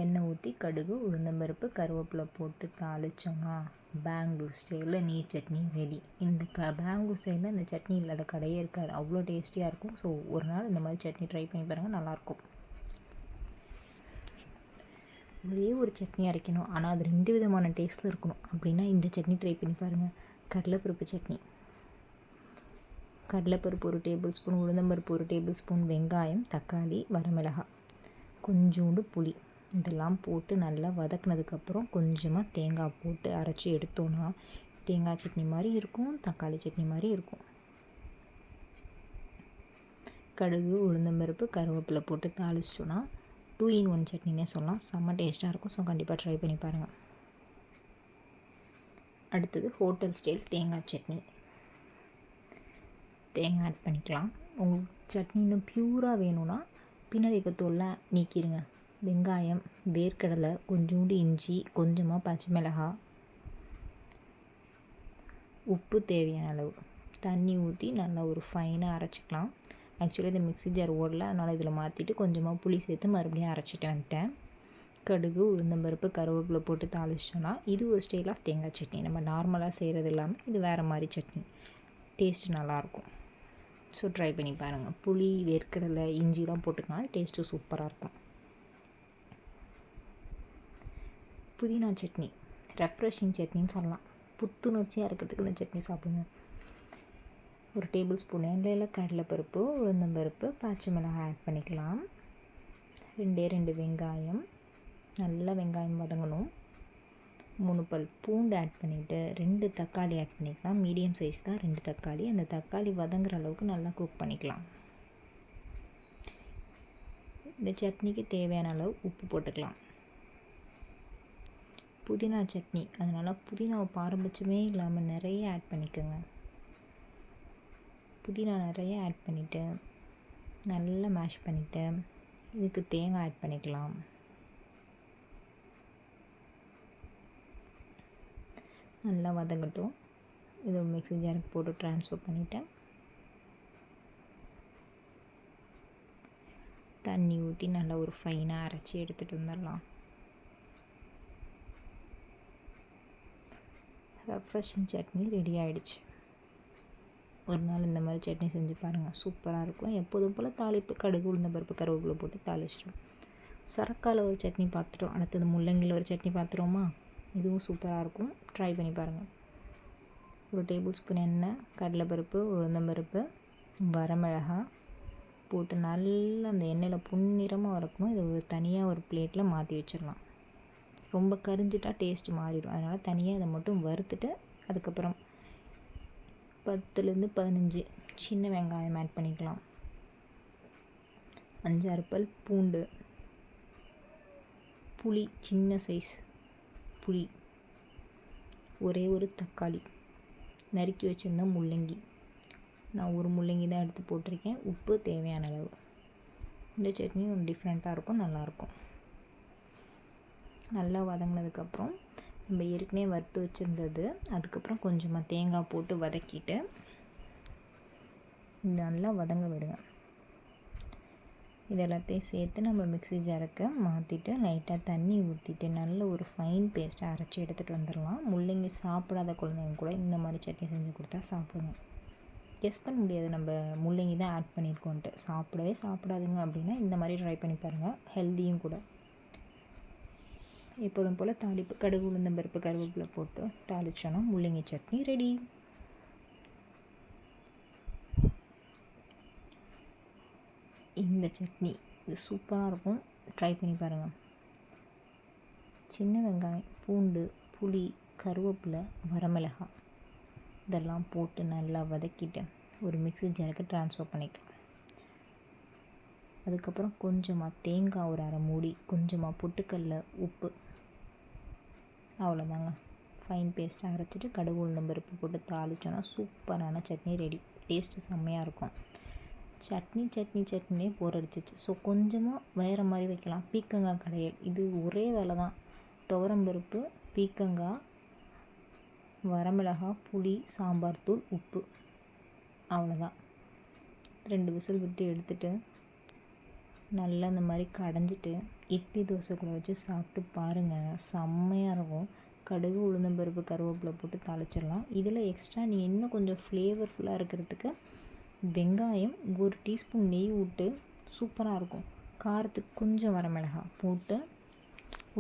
எண்ணெய் ஊற்றி கடுகு, உளுந்தம்பருப்பு, கருவேப்பிலை போட்டு தாளித்தோன்னா பெங்களூர் ஸ்டைலில் நீர் சட்னி ரெடி. இந்த பெங்களூர் ஸ்டைலில் இந்த சட்னி இல்லாத கடையே இருக்காது, அவ்வளோ டேஸ்டியாக இருக்கும். ஸோ ஒரு நாள் இந்த மாதிரி சட்னி ட்ரை பண்ணி பாருங்கள், நல்லாயிருக்கும். ஒரே ஒரு சட்னி அரைக்கணும், ஆனால் அது 2 விதமான டேஸ்ட்டில் இருக்கணும் அப்படின்னா இந்த சட்னி ட்ரை பண்ணி பாருங்கள். கடலைப்பருப்பு சட்னி. கடலைப்பருப்பு 1 டேபிள் ஸ்பூன், உளுந்தம்பருப்பு 1 டேபிள் ஸ்பூன், வெங்காயம், தக்காளி, வரமிளகாய், கொஞ்சோண்டு புளி இதெல்லாம் போட்டு நல்லா வதக்குனதுக்கப்புறம் கொஞ்சமாக தேங்காய் போட்டு அரைச்சி எடுத்தோன்னா தேங்காய் சட்னி மாதிரி இருக்கும், தக்காளி சட்னி மாதிரி இருக்கும். கடுகு, உளுந்தம்பருப்பு, கருவேப்பிலை போட்டு தாளிச்சிட்டோன்னா 2 in 1 சட்னினே சொல்லலாம். செம்ம டேஸ்ட்டாக இருக்கும். ஸோ கண்டிப்பாக ட்ரை பண்ணி பாருங்கள். அடுத்தது ஹோட்டல் ஸ்டைல் தேங்காய் சட்னி. தேங்காய் ஆட் பண்ணிக்கலாம். உங்களுக்கு சட்னி இன்னும் ப்யூராக வேணும்னா பின்னாடி இருக்க தோலை நீக்கிடுங்க. வெங்காயம், வேர்க்கடலை, கொஞ்சோண்டு இஞ்சி, கொஞ்சமாக பச்சை மிளகாய், உப்பு தேவையான அளவு, தண்ணி ஊற்றி நல்லா ஒரு ஃபைனாக அரைச்சிக்கலாம். ஆக்சுவலி இது மிக்ஸி ஜார் ஓடல, அதனால் இதில் மாற்றிட்டு கொஞ்சமாக புளி சேர்த்து மறுபடியும் அரைச்சிட்டு வந்துட்டேன். கடுகு, உளுந்தம்பருப்பு, கருவேப்பிலை போட்டு தாளிச்சோன்னா இது ஒரு ஸ்டைல் ஆஃப் தேங்காய் சட்னி. நம்ம நார்மலாக செய்கிறது இல்லாமல் இது வேறு மாதிரி சட்னி, டேஸ்ட்டு நல்லாயிருக்கும். ஸோ ட்ரை பண்ணி பாருங்கள். புளி, வேர்க்கடலை, இஞ்சிலாம் போட்டுக்கலாம், டேஸ்ட்டு சூப்பராக இருக்கும். புதினா சட்னி ரெஃப்ரெஷிங் சட்னின்னு சொல்லலாம். புத்துணர்ச்சியாக இருக்கிறதுக்கு இந்த சட்னி சாப்பிடுங்க. 1 டேபிள் ஸ்பூன் எண்ணெயில் கடலைப்பருப்பு, உளுந்தம்பருப்பு, பச்சை மிளகாய் ஆட் பண்ணிக்கலாம். 2 வெங்காயம், நல்லா வெங்காயம் வதங்கணும். 3 பல் பூண்டு ஆட் பண்ணிவிட்டு 2 தக்காளி ஆட் பண்ணிக்கலாம். மீடியம் சைஸ் தான் 2 தக்காளி. அந்த தக்காளி வதங்குற அளவுக்கு நல்லா குக் பண்ணிக்கலாம். இந்த சட்னிக்கு தேவையான அளவு உப்பு போட்டுக்கலாம். புதினா சட்னி, அதனால் புதினாவை பாரபட்சமே இல்லாமல் நிறைய ஆட் பண்ணிக்கோங்க. புதினா நிறைய ஆட் பண்ணிவிட்டு நல்லா மேஷ் பண்ணிவிட்டு இதுக்கு தேங்காய் ஆட் பண்ணிக்கலாம். நல்லா வதங்கட்டும். இது மிக்ஸி ஜாருக்கு போட்டு ட்ரான்ஸ்ஃபர் பண்ணிவிட்டேன். தண்ணி ஊற்றி நல்லா ஒரு ஃபைனாக அரைச்சி எடுத்துகிட்டு வந்துடலாம். ரெஃப்ரெஷிங் சட்னி ரெடி ஆகிடுச்சு. ஒரு நாள் இந்த மாதிரி சட்னி செஞ்சு பாருங்கள், சூப்பராக இருக்கும். எப்போதும் போல் தாளிப்பு, கடுகு, உளுந்தம்பருப்பு, கருவேப்பிலை போட்டு தாளிச்சிடும். சொரக்காயில் ஒரு சட்னி பார்த்துட்டோம், அடுத்தது முள்ளங்கியில் ஒரு சட்னி பார்த்துருவோமா? இதுவும் சூப்பராக இருக்கும், ட்ரை பண்ணி பாருங்கள். 1 டேபிள் ஸ்பூன் எண்ணெய், கடலைப்பருப்பு, உளுந்தம்பருப்பு, வரமிளகாய் போட்டு நல்லா அந்த எண்ணெயில் பொன்னிறமாக வறுக்கணும். இது தனியாக ஒரு பிளேட்டில் மாற்றி வச்சிடலாம். ரொம்ப கரிஞ்சிட்டா டேஸ்ட்டு மாறிடும், அதனால் தனியாக இதை மட்டும் வறுத்துட்டு அதுக்கப்புறம் 10 to 15 சின்ன வெங்காயம் ஆட் பண்ணிக்கலாம். 5-6 பல் பூண்டு, புளி சின்ன சைஸ் புளி, ஒரே ஒரு தக்காளி, நறுக்கி வச்சுருந்த முள்ளங்கி. நான் ஒரு முள்ளங்கி தான் எடுத்து போட்டிருக்கேன். உப்பு தேவையான அளவு. இந்த சட்னி ஒரு டிஃப்ரெண்ட்டாக இருக்கும், நல்லாயிருக்கும். நல்லா வதங்கினதுக்கப்புறம் நம்ம ஏற்கனவே வறுத்து வச்சுருந்தது, அதுக்கப்புறம் கொஞ்சமாக தேங்காய் போட்டு வதக்கிட்டு நல்லா வதங்க விடுங்க. இது எல்லாத்தையும் சேர்த்து நம்ம மிக்ஸி ஜாருக்கு மாற்றிட்டு லைட்டாக தண்ணி ஊற்றிட்டு நல்ல ஒரு ஃபைன் பேஸ்ட்டாக அரைச்சி எடுத்துகிட்டு வந்துடலாம். முள்ளங்கி சாப்பிடாத குழந்தைங்க கூட இந்த மாதிரி சட்னி செஞ்சு கொடுத்தா சாப்பிடுங்க. கெஸ் பண்ண முடியாது நம்ம முள்ளங்கி தான் ஆட் பண்ணியிருக்கோன்ட்டு. சாப்பிடவே சாப்பிடாதுங்க அப்படின்னா இந்த மாதிரி ட்ரை பண்ணி பாருங்கள், ஹெல்த்தியும் கூட. எப்போதும் போல் தாளிப்பு, கடுகு, உளுந்தம்பருப்பு, கருவேப்பிலை போட்டு தாளிச்சோன்னா முள்ளங்கி சட்னி ரெடி. இந்த சட்னி இது சூப்பராக இருக்கும், ட்ரை பண்ணி பாருங்கள். சின்ன வெங்காயம், பூண்டு, புளி, கருவேப்பிலை, வரமிளகாய் இதெல்லாம் போட்டு நல்லா வதக்கிட்டு ஒரு மிக்ஸி ஜாருக்கு ட்ரான்ஸ்ஃபர் பண்ணிக்கலாம். அதுக்கப்புறம் கொஞ்சமாக தேங்காய் ஒரு அரை மூடி, கொஞ்சமாக பொட்டுக்கடல, உப்பு, அவ்வளோதாங்க. ஃபைன் பேஸ்ட்டாக அரைச்சிட்டு கடுகு, உளுந்தம்பருப்பு போட்டு தாளிச்சோன்னா சூப்பரான சட்னி ரெடி. டேஸ்ட்டு செம்மையாக இருக்கும். சட்னியே போர் அடிச்சிச்சு. ஸோ கொஞ்சமாக வேறு மாதிரி வைக்கலாம். பீக்கங்காய் கடையல், இது ஒரே வேலை தான். துவரம்பருப்பு, பீக்கங்காய், வரமிளகாய், புளி, சாம்பார் தூள், உப்பு, அவ்வளோதான். 2 விசில் விட்டு எடுத்துகிட்டு நல்லா இந்த மாதிரி கடைஞ்சிட்டு இட்லி தோசை கூட வச்சு சாப்பிட்டு பாருங்கள், செம்மையாக இருக்கும். கடுகு, உளுந்தம்பருப்பு, கருவேப்பிலை போட்டு தாளிச்சிடலாம். இதில் எக்ஸ்ட்ரா நீங்கள் இன்னும் கொஞ்சம் ஃப்ளேவர்ஃபுல்லாக இருக்கிறதுக்கு வெங்காயம், 1 டீஸ்பூன் நெய் விட்டு சூப்பராக இருக்கும். காரத்துக்கு கொஞ்சம் வரமிளகாய் போட்டு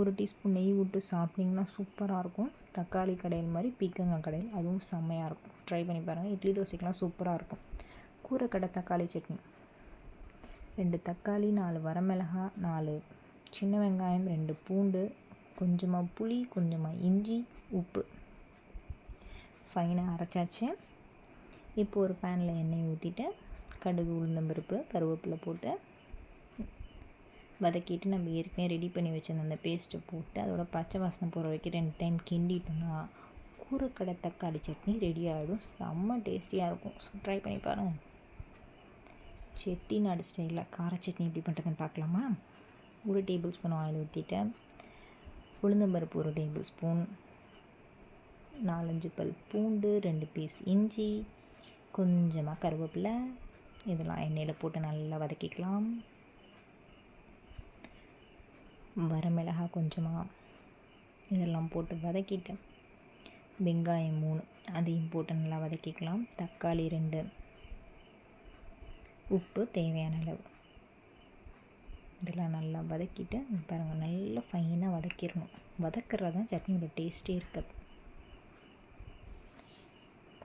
1 டீஸ்பூன் நெய் விட்டு சாப்பிட்டிங்கன்னா சூப்பராக இருக்கும். தக்காளி கடையல் மாதிரி பீக்கங்காய் கடையல், அதுவும் செம்மையாக இருக்கும். ட்ரை பண்ணி பாருங்கள், இட்லி தோசைக்கெலாம் சூப்பராக இருக்கும். கூரைக்கடை தக்காளி சட்னி, 2 தக்காளி, 4 வரமிளகாய், 4 சின்ன வெங்காயம், 2 பூண்டு, கொஞ்சமாக புளி, கொஞ்சமாக இஞ்சி, உப்பு, ஃபைனாக அரைச்சாச்சு. இப்போ ஒரு பேனில் எண்ணெய் ஊற்றிட்டு கடுகு, உளுந்தம்பருப்பு, கருவேப்பிலை போட்டு வதக்கிட்டு நம்ம ஏற்கனவே ரெடி பண்ணி வச்சுருந்த அந்த பேஸ்ட்டை போட்டு அதோட பச்சை வாசனை போகிற வரைக்கும் 2 டைம் கிண்டிட்டோம்னா கூரைக்கடை தக்காளி சட்னி ரெடி ஆகிடும். செம்ம டேஸ்டியாக இருக்கும். ஸோ ட்ரை பண்ணி பாருங்கள். செட்டிநாடு ஸ்டைலில் கார சட்னி எப்படி பண்ணுறதுன்னு பார்க்கலாமா? 1 டேபிள் ஸ்பூன் ஆயில் ஊற்றிட்டேன். உளுந்தம்பருப்பு 1 டேபிள் ஸ்பூன், 4-5 பல் பூண்டு, 2 பீஸ் இஞ்சி, கொஞ்சமாக கருவேப்பிலை, இதெல்லாம் எண்ணெயில் போட்டு நல்லா வதக்கிக்கலாம். வரமிளகாய் கொஞ்சமாக, இதெல்லாம் போட்டு வதக்கிட்டேன். வெங்காயம் 3, அதையும் போட்டு நல்லா வதக்கிக்கலாம். தக்காளி 2, உப்பு தேவையான அளவு, இதெல்லாம் நல்லா வதக்கிட்டு பாருங்கள், நல்லா ஃபைனாக வதக்கிடணும். வதக்கிறது தான் சட்னியோட டேஸ்ட்டே இருக்குது.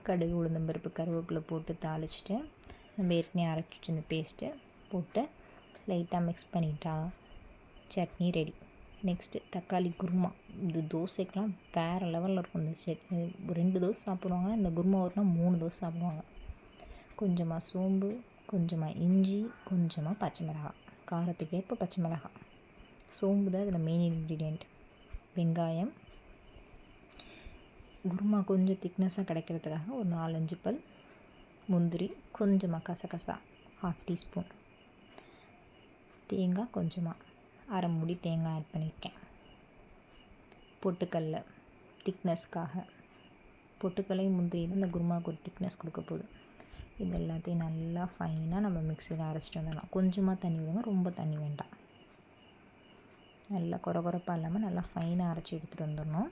கடுகு, உளுந்தம்பருப்பு, கருவேப்பிலை போட்டு தாளிச்சிட்டு நம்ம ஏற்கனவே அரைச்சி வச்சிருந்த பேஸ்ட்டு போட்டு லைட்டாக மிக்ஸ் பண்ணிட்டா சட்னி ரெடி. நெக்ஸ்ட்டு தக்காளி குருமா, இது தோசைக்கெலாம் வேறு லெவலில் இருக்கும். இந்த சட்னி 2 தோசை சாப்பிடுவாங்கன்னா இந்த குருமா ஊற்றினா 3 தோசை சாப்பிடுவாங்க. கொஞ்சமாக சோம்பு, கொஞ்சமாக இஞ்சி, கொஞ்சமாக பச்சை மிளகாய், காரத்துக்கு ஏற்ப பச்சை மிளகாய், சோம்பு தான் இதில் மெயின் இன்க்ரீடியண்ட். வெங்காயம், குருமா கொஞ்சம் திக்னஸாக கிடைக்கிறதுக்காக ஒரு 4-5 பல் முந்திரி, கொஞ்சமாக கசகசா 1/2 டீஸ்பூன், தேங்காய் கொஞ்சமாக அரை மூடி தேங்காய் ஆட் பண்ணியிருக்கேன். பொட்டுக்கடல திக்னஸ்க்காக, பொட்டுக்கடலையும் முந்திரி தான் இந்த குருமாவுக்கு ஒரு திக்னஸ் கொடுக்க போகுது. இது எல்லாத்தையும் நல்லா ஃபைனாக நம்ம மிக்ஸியில் அரைச்சிட்டு வந்துடலாம். கொஞ்சமாக தண்ணி விடுங்க, ரொம்ப தண்ணி வேண்டாம். நல்லா கொரகொரப்பாக இல்லாமல் நல்லா ஃபைனாக அரைச்சி எடுத்துகிட்டு வந்துடணும்.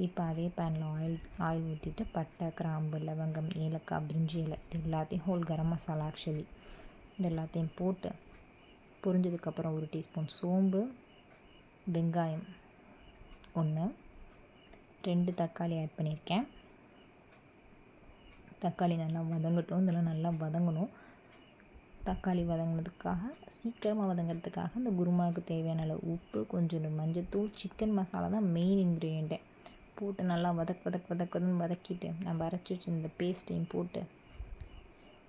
இப்போ அதே பேனில் ஆயில் ஊற்றிட்டு பட்டை, கிராம்பு, லவங்கம், ஏலக்காய், பிரிஞ்சி இலை, இது எல்லாத்தையும் ஹோல் கரம் மசாலா ஆக்சுவலி இது எல்லாத்தையும் போட்டு பொரிஞ்சதுக்கப்புறம் 1 டீஸ்பூன் சோம்பு, வெங்காயம் 1, 2 தக்காளி ஆட் பண்ணியிருக்கேன். தக்காளி நல்லா வதங்கட்டும். இதெல்லாம் நல்லா வதங்கணும். தக்காளி வதங்கினதுக்காக, சீக்கிரமாக வதங்கிறதுக்காக இந்த குருமாவுக்கு தேவையான அளவு உப்பு, கொஞ்சோண்டு மஞ்சத்தூள், சிக்கன் மசாலா தான் மெயின் இன்க்ரீடியண்ட்டே போட்டு நல்லா வதக்குன்னு வதக்கிட்டு நம்ம அரைச்சி வச்சு இந்த பேஸ்ட்டையும் போட்டு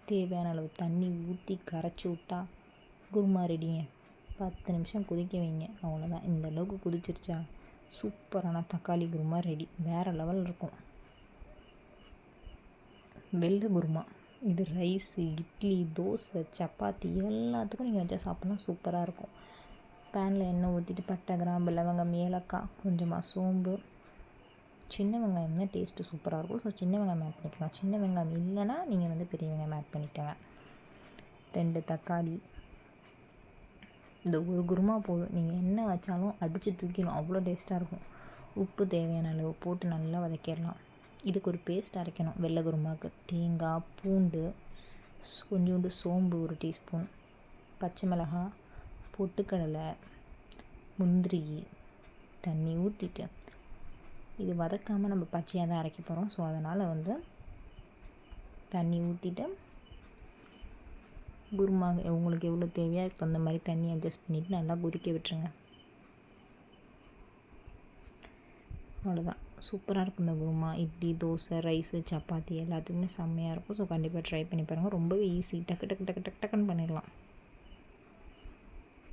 தேவையான அளவு தண்ணி ஊற்றி கரைச்சி விட்டா குருமா ரெடிங்க. 10 நிமிஷம் கொதிக்க வைங்க, அவ்வளோதான். இந்த அளவுக்கு கொதிச்சிருச்சா சூப்பரான தக்காளி குருமா ரெடி. வேறு லெவல் இருக்கும். வெள்ளை குருமா இது ரைஸு, இட்லி, தோசை, சப்பாத்தி எல்லாத்துக்கும் நீங்கள் வச்சா சாப்பிட்லாம். சூப்பராக இருக்கும். பேனில் எண்ணெய் ஊற்றிட்டு பட்டை, கிராம்பு, லவங்கம், ஏலக்காய், கொஞ்சமாக சோம்பு, சின்ன வெங்காயம் தான் டேஸ்ட்டு சூப்பராக இருக்கும். ஸோ சின்ன வெங்காயம் ஆட் பண்ணிக்கலாம். சின்ன வெங்காயம் இல்லைன்னா நீங்கள் வந்து பெரிய வெங்காயம் ஆட் பண்ணிக்கோங்க. 2 தக்காளி. இந்த ஒரு குருமா போதும், நீங்கள் என்ன வச்சாலும் அடித்து தூக்கிடும், அவ்வளோ டேஸ்ட்டாக இருக்கும். உப்பு தேவையான அளவு போட்டு நல்லா வதக்கிடலாம். இதுக்கு ஒரு பேஸ்ட் அரைக்கணும். வெள்ளை குருமாவுக்கு தேங்காய், பூண்டு, கொஞ்சோண்டு சோம்பு 1 டீஸ்பூன், பச்சை மிளகாய், பொட்டுக்கடலை, முந்திரி, தண்ணி ஊற்றிட்டு இது வதக்காமல் நம்ம பச்சையாக தான் அரைக்க போகிறோம். ஸோ அதனால் வந்து தண்ணி ஊற்றிட்டு குருமா உங்களுக்கு எவ்வளோ தேவையோ அதுக்கு தகுந்த மாதிரி தண்ணி அட்ஜஸ்ட் பண்ணிவிட்டு நல்லா கொதிக்க விட்டுருங்க. அவ்வளோதான். சூப்பராக இருக்கும் இந்த குருமா. இட்லி, தோசை, ரைஸு, சப்பாத்தி எல்லாத்துக்குமே செம்மையாக இருக்கும். ஸோ கண்டிப்பாக ட்ரை பண்ணி பாருங்கள். ரொம்பவே ஈஸி. டக்குன்னு பண்ணிடலாம்.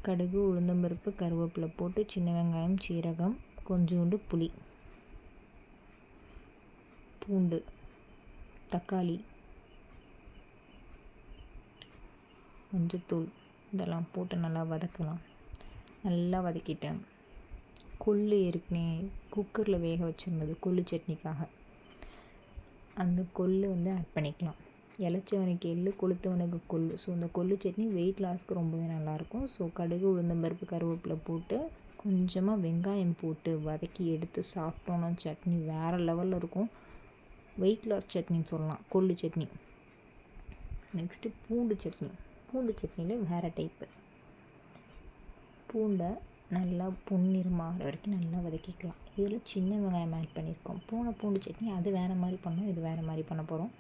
கடுகு, உளுந்தம்பருப்பு, கருவேப்பிலை போட்டு சின்ன வெங்காயம், சீரகம், கொஞ்சோண்டு புளி, பூண்டு, தக்காளி, மஞ்சத்தூள் இதெல்லாம் போட்டு நல்லா வதக்கலாம். நல்லா வதக்கிட்டேன். கொள்ளு ஏற்கனவே குக்கரில் வேக வச்சுருந்தது கொள்ளு சட்னிக்காக, அந்த கொள்ளு வந்து ஆட் பண்ணிக்கலாம். இளச்சவனுக்கு எள்ளு, கொளுத்தவனுக்கு கொள்ளு. ஸோ இந்த கொள்ளு சட்னி வெயிட் லாஸ்க்கு ரொம்பவே நல்லாயிருக்கும். ஸோ கடுகு, உளுந்தம்பருப்பு, கருவேப்பிலை போட்டு கொஞ்சமாக வெங்காயம் போட்டு வதக்கி எடுத்து சாப்பிட்டோன்னா சட்னி வேறு லெவலில் இருக்கும். வெயிட் லாஸ் சட்னின்னு சொல்லலாம், கொள்ளு சட்னி. நெக்ஸ்ட்டு பூண்டு சட்னி. பூண்டு சட்னியில் வேறு டைப்பு. பூண்டை நல்லா பொன்னிறமாகிற வரைக்கும் நல்லா வதக்கிக்கலாம். இதில் சின்ன வெங்காயம் ஆட் பண்ணியிருக்கோம். போன பூண்டு சட்னி அது வேறு மாதிரி பண்ணோம், இது வேறு மாதிரி பண்ண போகிறோம்.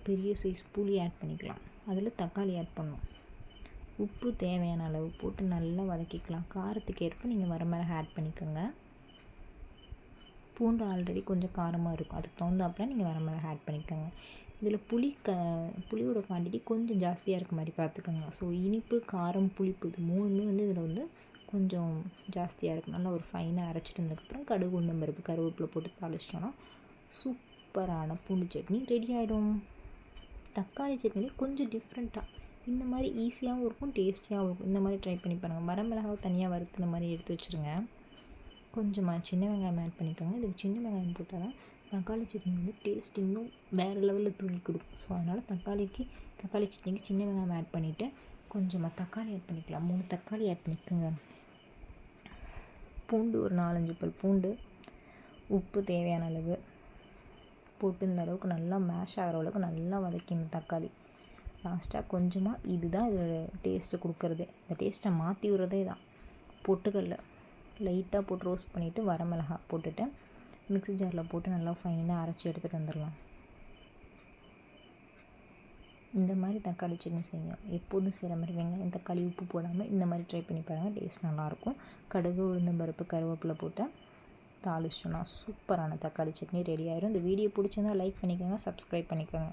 பெரிய சைஸ் புளி ஆட் பண்ணிக்கலாம். அதில் தக்காளி ஆட் பண்ணோம். உப்பு தேவையான அளவு போட்டு நல்லா வதக்கிக்கலாம். காரத்துக்கு ஏற்ப நீங்கள் வரமிளகாய் ஆட் பண்ணிக்கோங்க. பூண்டு ஆல்ரெடி கொஞ்சம் காரமாக இருக்கும், அதுக்கு தகுந்தாப்புல நீங்கள் வரமிளகாய் ஆட் பண்ணிக்கோங்க. இதில் புளியோட குவான்டிட்டி கொஞ்சம் ஜாஸ்தியாக இருக்க மாதிரி பார்த்துக்கோங்க. ஸோ இனிப்பு, காரம், புளிப்பு இது 3மே வந்து இதில் வந்து கொஞ்சம் ஜாஸ்தியாக இருக்கும். நல்லா ஒரு ஃபைனாக அரைச்சிட்டு வந்ததுக்கப்புறம் கடுகு, உளுந்தம்பருப்பு, கருவேப்பிலை போட்டு தாளிச்சிட்டோன்னா சூப்பரான பூண்டு சட்னி ரெடி ஆகிடும். தக்காளி சட்னிலே கொஞ்சம் டிஃப்ரெண்ட்டாக இந்த மாதிரி ஈஸியாகவும் இருக்கும், டேஸ்டியாகவும் இருக்கும். இந்த மாதிரி ட்ரை பண்ணி பாருங்கள். வரமிளகாவை தனியாக வறுத்து இந்த மாதிரி எடுத்து வச்சுருங்க. கொஞ்சமாக சின்ன வெங்காயம் ஆட் பண்ணிக்கோங்க. இதுக்கு சின்ன வெங்காயம் போட்டால் தான் தக்காளி சட்னி வந்து டேஸ்ட் இன்னும் வேறு லெவலில் தூக்கி கொடுக்கும். ஸோ அதனால் தக்காளி சட்னிக்கு சின்ன வெங்காயம் ஆட் பண்ணிவிட்டு கொஞ்சமாக தக்காளி ஆட் பண்ணிக்கலாம். 3 தக்காளி ஆட் பண்ணிக்கோங்க. பூண்டு ஒரு 4-5 பல் பூண்டு, உப்பு தேவையான அளவு போட்டு இந்த அளவுக்கு நல்லா மேஷ் ஆகிற அளவுக்கு நல்லா வதக்கணும் தக்காளி. லாஸ்ட்டாக கொஞ்சமாக இதுதான் இதோட டேஸ்ட்டு கொடுக்குறதே, இந்த டேஸ்ட்டை மாற்றி விடுறதே தான் பொட்டுக்கடலை லைட்டாக போட்டு ரோஸ்ட் பண்ணிவிட்டு வரமிளகாய் போட்டுட்டு மிக்ஸி ஜாரில் போட்டு நல்லா ஃபைனாக அரைச்சி எடுத்துகிட்டு வந்துடலாம். இந்த மாதிரி தக்காளி சட்னி செய்யும் எப்போதும் செய்கிற மாதிரி வெங்காயம், தக்காளி, உப்பு போடாமல் இந்த மாதிரி ட்ரை பண்ணி பாருங்கள். டேஸ்ட் நல்லாயிருக்கும். கடுகு, உளுந்தம்பருப்பு, கருவேப்பிலை போட்டு தாளிச்சோன்னா சூப்பரான தக்காளி சட்னி ரெடி ஆயிரும். இந்த வீடியோ பிடிச்சிருந்தால் லைக் பண்ணிக்கோங்க, சப்ஸ்கிரைப் பண்ணிக்கோங்க.